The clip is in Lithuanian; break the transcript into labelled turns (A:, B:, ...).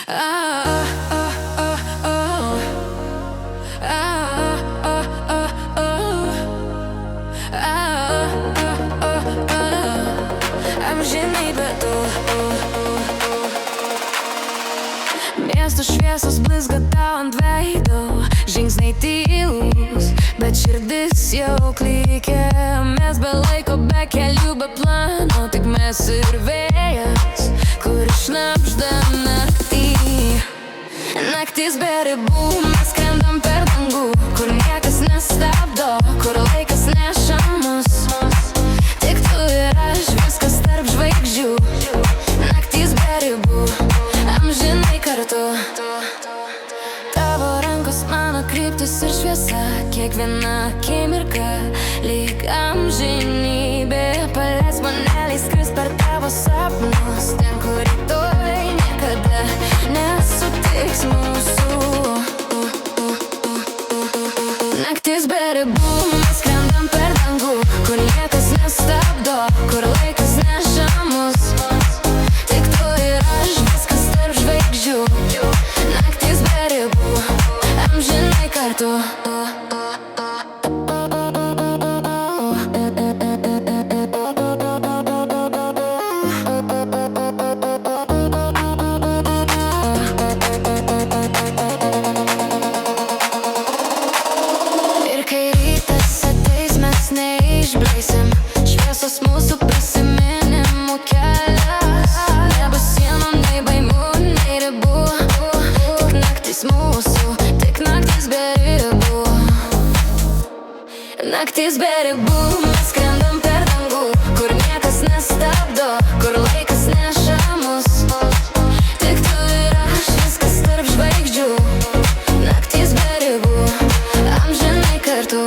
A: Amžinybė tu. Miesto šviesos blizga tau ant veido, žingsniai tylūs, bet širdis jau klykia. Mes be laiko, be kelių, be plano, tik mes ir vėjas, kur šnabžda naktį. Naktis be ribų, mes skrendam per dangų, kur niekas nestabdo, kur laikas neša mus. Tik tu ir aš, viskas tarp žvaigždžių. Naktis be ribų, amžinai kartu. Tavo rankos mano kryptis ir šviesa, kiekviena akimirka lyg amžinybė. Paleisk mane, leis skrist per tavo sapnus, ten kur rytoj niekada nesutiks mūsų. Naktis be ribų, mes skrendam per dangų, kur niekas nestabdo, kur laikas neša mus. Tik tu ir aš, viskas tarp žvaigždžių. Naktis be ribų, amžinai kartu. Ir kai rytas ateis, mes neišblaisim, šviesos mūsų prisiminimų kelias. Nebus sienų, nei baimų, nei ribų, tik naktis mūsų, tik naktis be ribų. Naktis be ribų, mes skrendam per dangų, kur niekas nestabdo, kur laikas neša mus. Tik tu ir aš, viskas tarp žvaigždžių. Naktis be ribų, amžinai kartu.